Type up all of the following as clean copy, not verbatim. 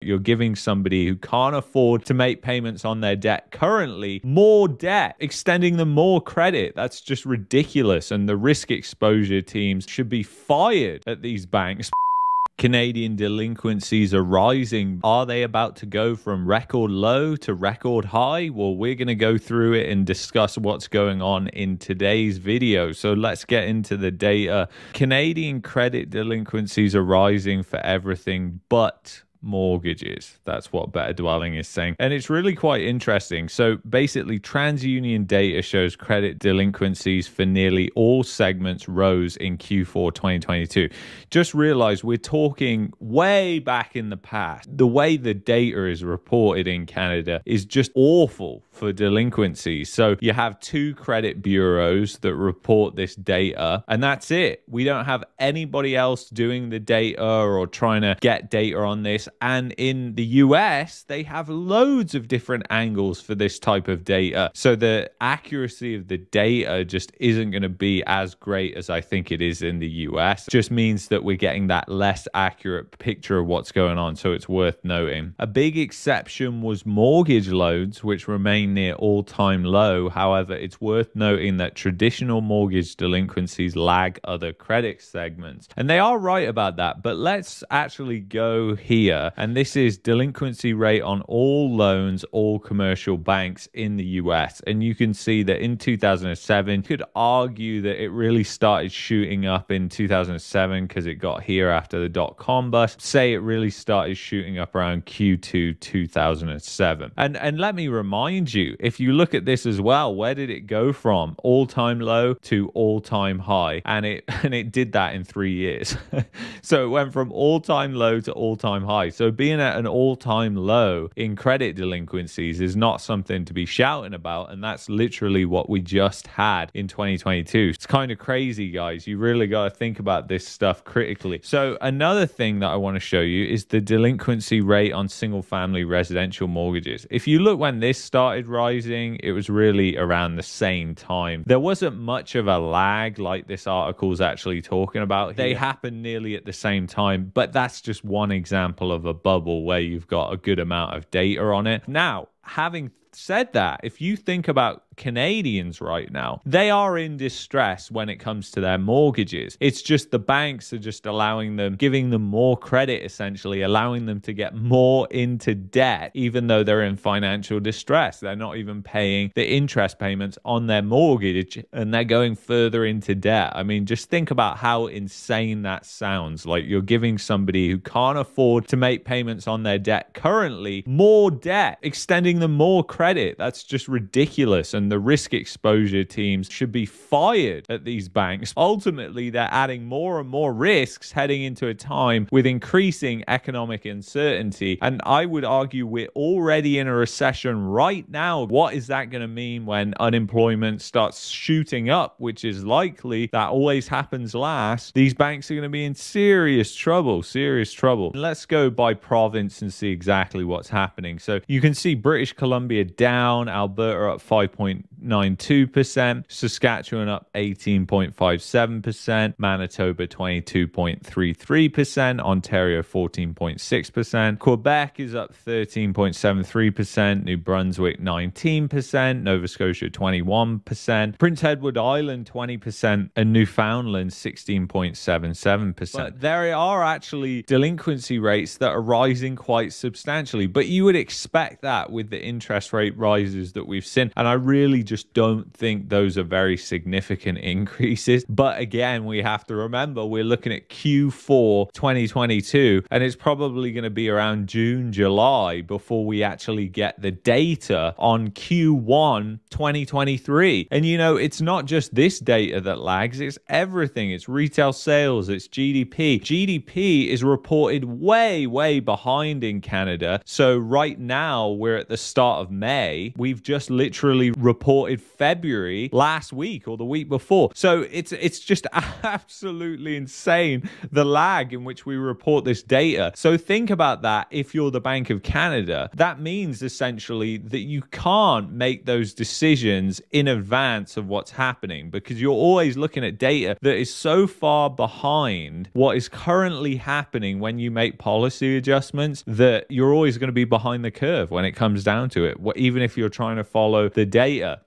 You're giving somebody who can't afford to make payments on their debt currently more debt, extending them more credit. That's just ridiculous. And the risk exposure teams should be fired at these banks. Canadian delinquencies are rising. Are they about to go from record low to record high? Well, we're going to go through it and discuss what's going on in today's video. So let's get into the data. Canadian credit delinquencies are rising for everything but mortgages. That's what Better Dwelling is saying. And it's really quite interesting. So basically, TransUnion data shows credit delinquencies for nearly all segments rose in Q4 2022. Just realize we're talking way back in the past. The way the data is reported in Canada is just awful for delinquencies. So you have two credit bureaus that report this data, and that's it. We don't have anybody else doing the data or trying to get data on this. And in the US, they have loads of different angles for this type of data. So the accuracy of the data just isn't going to be as great as I think it is in the US. It just means that we're getting that less accurate picture of what's going on. So it's worth noting. A big exception was mortgage loans, which remain near all-time low. However, it's worth noting that traditional mortgage delinquencies lag other credit segments. And they are right about that. But let's actually go here. And this is delinquency rate on all loans, all commercial banks in the US. And you can see that in 2007, you could argue that it really started shooting up in 2007 because it got here after the dot-com bust. Say it really started shooting up around Q2 2007. And let me remind you, if you look at this as well, where did it go from all-time low to all-time high? And it did that in 3 years. So it went from all-time low to all-time high. So being at an all-time low in credit delinquencies is not something to be shouting about, and that's literally what we just had in 2022. It's kind of crazy, guys. You really got to think about this stuff critically. So another thing that I want to show you is the delinquency rate on single-family residential mortgages. If you look when this started rising, it was really around the same time. There wasn't much of a lag like this article is actually talking about. They happened nearly at the same time, but that's just one example of a bubble where you've got a good amount of data on it. Now, having said that, if you think about Canadians right now, they are in distress when it comes to their mortgages. It's just the banks are just allowing them, giving them more credit, essentially allowing them to get more into debt, even though they're in financial distress. They're not even paying the interest payments on their mortgage and they're going further into debt. I mean, just think about how insane that sounds. Like you're giving somebody who can't afford to make payments on their debt currently more debt, extending them more credit. That's just ridiculous. And the risk exposure teams should be fired at these banks. Ultimately, they're adding more and more risks heading into a time with increasing economic uncertainty. And I would argue we're already in a recession right now. What is that going to mean when unemployment starts shooting up, which is likely? That always happens last. These banks are going to be in serious trouble, serious trouble. Let's go by province and see exactly what's happening. So you can see British Columbia down, Alberta up 5.92%, Saskatchewan up 18.57%, Manitoba 22.33%, Ontario 14.6%, Quebec is up 13.73%, New Brunswick 19%, Nova Scotia 21%, Prince Edward Island 20%, and Newfoundland 16.77%. But there are actually delinquency rates that are rising quite substantially, but you would expect that with the interest rate rises that we've seen. And I really just don't think those are very significant increases. But again, we have to remember we're looking at Q4 2022, and it's probably going to be around June, July before we actually get the data on Q1 2023. And you know, it's not just this data that lags, it's everything. It's retail sales, it's GDP. GDP is reported way behind in Canada. So right now we're at the start of May. We've just literally reported February last week or the week before. So it's just absolutely insane, the lag in which we report this data. So think about that. If you're the Bank of Canada, that means essentially that you can't make those decisions in advance of what's happening, because you're always looking at data that is so far behind what is currently happening when you make policy adjustments that you're always going to be behind the curve when it comes down to it, even if you're trying to follow the data.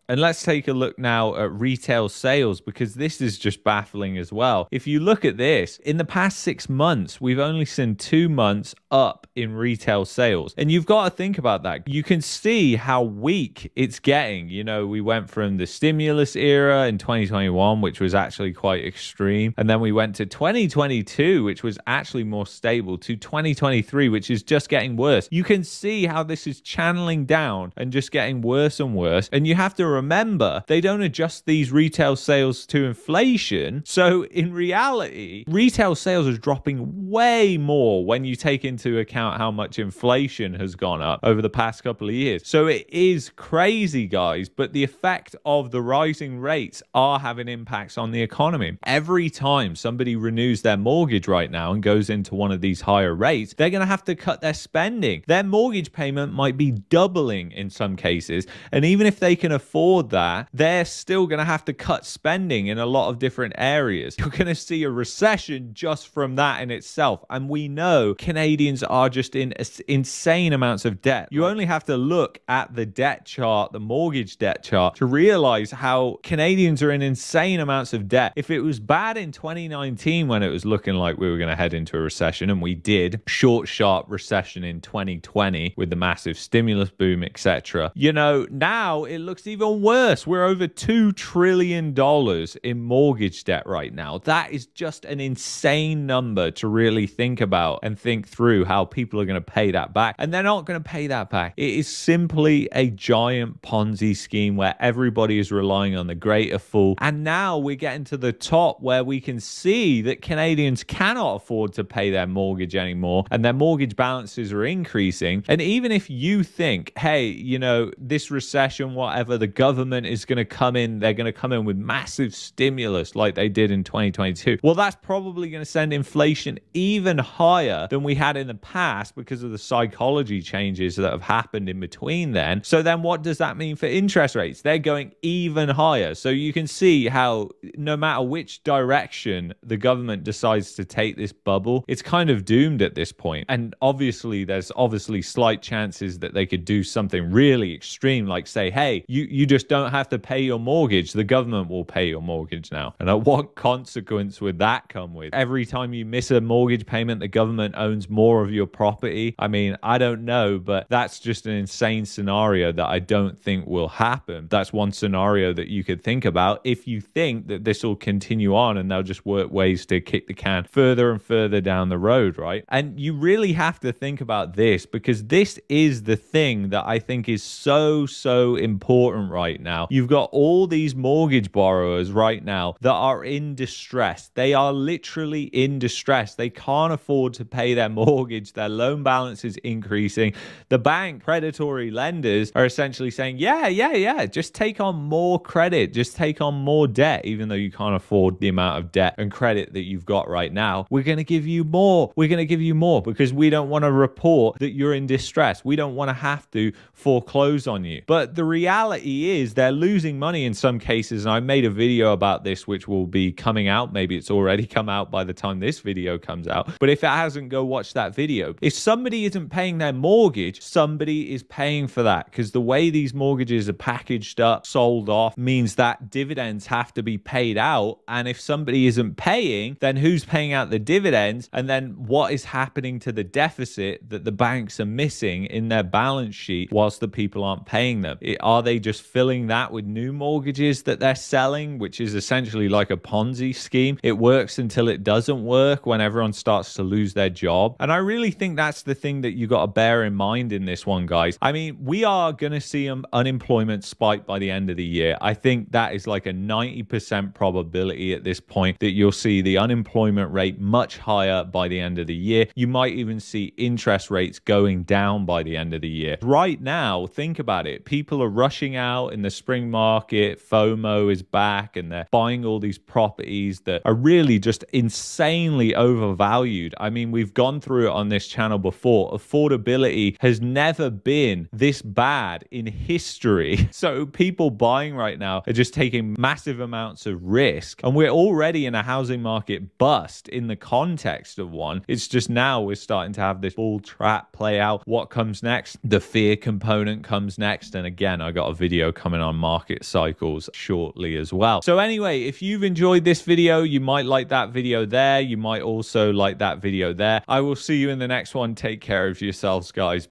And let's take a look now at retail sales, because this is just baffling as well. If you look at this, in the past 6 months, we've only seen 2 months up in retail sales. And you've got to think about that. You can see how weak it's getting. You know, we went from the stimulus era in 2021, which was actually quite extreme. And then we went to 2022, which was actually more stable, to 2023, which is just getting worse. You can see how this is channeling down and just getting worse and worse. And you have to remember, they don't adjust these retail sales to inflation. So in reality, retail sales is dropping way more when you take into account how much inflation has gone up over the past couple of years. So it is crazy, guys, but the effect of the rising rates are having impacts on the economy. Every time somebody renews their mortgage right now and goes into one of these higher rates, they're going to have to cut their spending. Their mortgage payment might be doubling in some cases. And even if they can afford that, they're still going to have to cut spending in a lot of different areas. You're going to see a recession just from that in itself. And we know Canadians are just in insane amounts of debt. You only have to look at the debt chart, the mortgage debt chart, to realize how Canadians are in insane amounts of debt. If it was bad in 2019 when it was looking like we were going to head into a recession, and we did, short, sharp recession in 2020 with the massive stimulus boom, etc. You know, now it looks even worse. We're over $2 trillion in mortgage debt right now. That is just an insane number to really think about and think through how people are going to pay that back. And they're not going to pay that back. It is simply a giant Ponzi scheme where everybody is relying on the greater fool. And now we're getting to the top where we can see that Canadians cannot afford to pay their mortgage anymore, and their mortgage balances are increasing. And even if you think, hey, you know, this recession, whatever, the government is going to come in, they're going to come in with massive stimulus like they did in 2022. Well, that's probably going to send inflation even higher than we had in the past because of the psychology changes that have happened in between then. So then what does that mean for interest rates? They're going even higher. So you can see how no matter which direction the government decides to take this bubble, it's kind of doomed at this point. And obviously, there's slight chances that they could do something really extreme, like say, hey, you just don't have to pay your mortgage. The government will pay your mortgage now. And at what consequence would that come with? Every time you miss a mortgage payment, the government owns more of your property. I mean, I don't know, but that's just an insane scenario that I don't think will happen. That's one scenario that you could think about if you think that this will continue on and they'll just work ways to kick the can further and further down the road, right? And you really have to think about this, because this is the thing that I think is so important right now. You've got all these mortgage borrowers right now that are in distress. They are literally in distress. They can't afford to pay their mortgage. Their loan balance is increasing. The bank, predatory lenders are essentially saying, yeah, just take on more credit. Just take on more debt, even though you can't afford the amount of debt and credit that you've got right now. We're going to give you more. We're going to give you more because we don't want to report that you're in distress. We don't want to have to foreclose on you. But the reality is they're losing money in some cases. And I made a video about this, which will be coming out. Maybe it's already come out by the time this video comes out. But if it hasn't, go watch that video. If somebody isn't paying their mortgage, somebody is paying for that, because the way these mortgages are packaged up, sold off, means that dividends have to be paid out. And if somebody isn't paying, then who's paying out the dividends? And then what is happening to the deficit that the banks are missing in their balance sheet whilst the people aren't paying them? Are they just filling that with new mortgages that they're selling, which is essentially like a Ponzi scheme? It works until it doesn't work, when everyone starts to lose their job. And I really think that's the thing that you got to bear in mind in this one, guys. I mean, we are going to see unemployment spike by the end of the year. I think that is like a 90% probability at this point that you'll see the unemployment rate much higher by the end of the year. You might even see interest rates going down by the end of the year. Right now, think about it. People are rushing out out in the spring market. FOMO is back and they're buying all these properties that are really just insanely overvalued. I mean, we've gone through it on this channel before. Affordability has never been this bad in history. So people buying right now are just taking massive amounts of risk. And we're already in a housing market bust in the context of one. It's just now we're starting to have this bull trap play out. What comes next? The fear component comes next. And again, I got a video coming on market cycles shortly as well. So anyway, if you've enjoyed this video, you might like that video there. You might also like that video there. I will see you in the next one. Take care of yourselves, guys.